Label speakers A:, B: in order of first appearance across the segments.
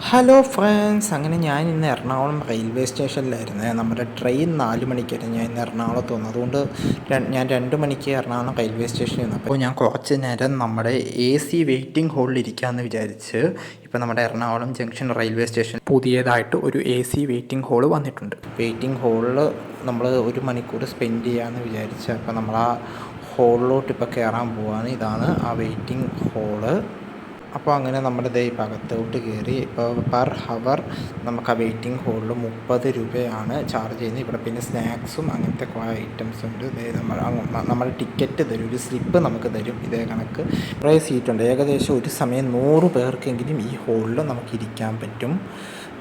A: Hello friends, അങ്ങനെ ഞാൻ ഇന്ന് എറണാകുളം റെയിൽവേ സ്റ്റേഷനിലായിരുന്നു. നമ്മുടെ ട്രെയിൻ 4 മണിക്കായിരുന്നു. ഞാൻ ഇന്ന് എറണാകുളത്ത് വന്നു. അതുകൊണ്ട് ഞാൻ 2 മണിക്ക് എറണാകുളം റെയിൽവേ സ്റ്റേഷനിൽ വന്നു. അപ്പോൾ ഞാൻ കുറച്ച് നേരം നമ്മുടെ AC വെയിറ്റിംഗ് ഹോളിൽ ഇരിക്കാമെന്ന് വിചാരിച്ച്. ഇപ്പോൾ നമ്മുടെ എറണാകുളം ജംഗ്ഷൻ റെയിൽവേ സ്റ്റേഷൻ പുതിയതായിട്ട് ഒരു AC വെയിറ്റിംഗ് ഹോൾ വന്നിട്ടുണ്ട്. വെയിറ്റിംഗ് ഹോളിൽ നമ്മൾ 1 മണിക്കൂർ സ്പെൻഡ് ചെയ്യാമെന്ന് വിചാരിച്ച്. അപ്പോൾ നമ്മൾ ആ ഹോളിലോട്ട് ഇപ്പോൾ കയറാൻ പോവുകയാണ്. ഇതാണ് ആ വെയിറ്റിംഗ് ഹോള്. അപ്പോൾ അങ്ങനെ നമ്മുടെ ദേ ഇപ്പോൾ അകത്തോട്ട് കയറി. ഇപ്പോൾ പെർ ഹവർ നമുക്ക് ആ വെയിറ്റിംഗ് ഹോളിൽ 30 രൂപയാണ് ചാർജ് ചെയ്യുന്നത്. ഇവിടെ പിന്നെ സ്നാക്സും അങ്ങനത്തെ കുറേ ഐറ്റംസ് ഉണ്ട്. നമ്മൾ ടിക്കറ്റ് തരും, ഒരു സ്ലിപ്പ് നമുക്ക് തരും. ഇതേ കണക്ക് കുറേ സീറ്റുണ്ട്. ഏകദേശം ഒരു സമയം 100 പേർക്കെങ്കിലും ഈ ഹോളിൽ നമുക്ക് ഇരിക്കാൻ പറ്റും.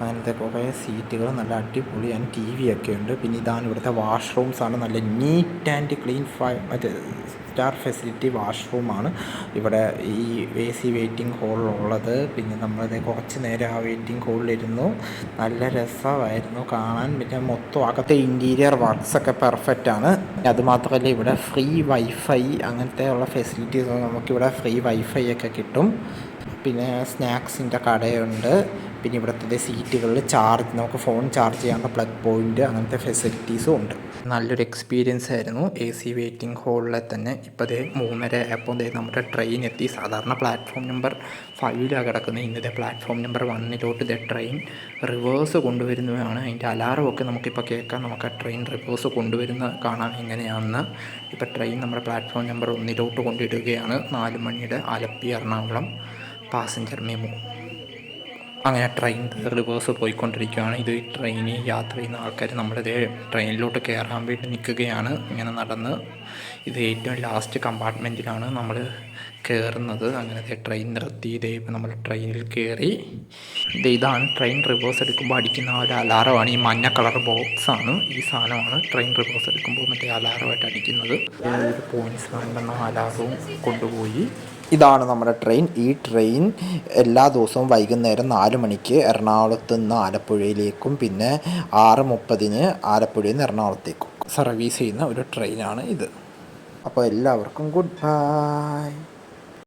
A: അങ്ങനത്തെ കുറേ സീറ്റുകൾ നല്ല അടിപൊളിയാണ്. TV ഒക്കെ ഉണ്ട്. പിന്നെ ഇതാണ് ഇവിടുത്തെ വാഷ്റൂംസാണ്. നല്ല നീറ്റ് ആൻഡ് ക്ലീൻ മറ്റേ സ്റ്റാർ ഫെസിലിറ്റി വാഷ്റൂമാണ് ഇവിടെ ഈ AC വെയിറ്റിംഗ് ഹോളിലുള്ളത്. പിന്നെ നമ്മളത് കുറച്ച് നേരം ആ വെയിറ്റിംഗ് ഹോളിലിരുന്നു. നല്ല രസമായിരുന്നു കാണാൻ. പിന്നെ മൊത്തം അകത്തെ ഇൻറ്റീരിയർ വർക്ക്സൊക്കെ പെർഫെക്റ്റാണ്. അതുമാത്രമല്ല ഇവിടെ ഫ്രീ വൈഫൈ അങ്ങനത്തെ ഉള്ള ഫെസിലിറ്റീസ്, നമുക്കിവിടെ ഫ്രീ വൈഫൈ ഒക്കെ കിട്ടും. പിന്നെ സ്നാക്സിൻ്റെ കടയുണ്ട്. പിന്നെ ഇവിടുത്തെ സീറ്റുകളിൽ നമുക്ക് ഫോൺ ചാർജ് ചെയ്യാനുള്ള പ്ലഗ് പോയിൻ്റ് അങ്ങനത്തെ ഫെസിലിറ്റീസും ഉണ്ട്. നല്ലൊരു എക്സ്പീരിയൻസ് ആയിരുന്നു AC വെയിറ്റിംഗ് ഹോളിലെ തന്നെ. ഇപ്പോൾ 3:30 ആയപ്പോൾ നമ്മുടെ ട്രെയിൻ എത്തി. സാധാരണ പ്ലാറ്റ്ഫോം നമ്പർ 5ലാണ് കിടക്കുന്നത്. ഇന്നത്തെ പ്ലാറ്റ്ഫോം നമ്പർ 1 ട്രെയിൻ റിവേഴ്സ് കൊണ്ടുവരുന്നതാണ്. അതിൻ്റെ അലാറമൊക്കെ നമുക്കിപ്പോൾ കേൾക്കാം. നമുക്ക് ആ ട്രെയിൻ റിവേഴ്സ് കൊണ്ടുവരുന്ന കാണാം എങ്ങനെയാണെന്ന്. ഇപ്പോൾ ട്രെയിൻ നമ്മുടെ പ്ലാറ്റ്ഫോം നമ്പർ 1 കൊണ്ടിടുകയാണ്. 4 മണിയുടെ ആലപ്പി എറണാകുളം പാസഞ്ചർ മെമു. അങ്ങനെ ട്രെയിൻ റിവേഴ്സ് പോയിക്കൊണ്ടിരിക്കുകയാണ്. ഇത് ട്രെയിനിൽ യാത്ര ചെയ്യുന്ന ആൾക്കാർ നമ്മളിത് ട്രെയിനിലോട്ട് കയറാൻ വേണ്ടി നിൽക്കുകയാണ്. ഇങ്ങനെ നടന്ന് ഇത് ഏറ്റവും ലാസ്റ്റ് കമ്പാർട്ട്മെൻറ്റിലാണ് നമ്മൾ കയറുന്നത്. അങ്ങനത്തെ ട്രെയിൻ നിർത്തി. ഇപ്പം നമ്മൾ ട്രെയിനിൽ കയറി. ഇതാണ് ട്രെയിൻ റിവേഴ്സ് എടുക്കുമ്പോൾ അടിക്കുന്ന ഒരു അലാറമാണ്. ഈ മഞ്ഞ കളർ ബോക്സാണ്. ഈ സാധനമാണ് ട്രെയിൻ റിവേഴ്സ് എടുക്കുമ്പോൾ മറ്റേ അലാറമായിട്ട് അടിക്കുന്നത്. ഒരു പോലീസ് വേണ്ടെന്ന അലാറവും കൊണ്ടുപോയി. ഇതാണ് നമ്മുടെ ട്രെയിൻ. ഈ ട്രെയിൻ എല്ലാ ദിവസവും വൈകുന്നേരം 4 മണിക്ക് എറണാകുളത്ത് നിന്ന് ആലപ്പുഴയിലേക്കും പിന്നെ 6:30 ആലപ്പുഴയിൽ നിന്ന് എറണാകുളത്തേക്കും സർവീസ് ചെയ്യുന്ന ഒരു ട്രെയിനാണ് ഇത്. അപ്പോൾ എല്ലാവർക്കും ഗുഡ് ബൈ.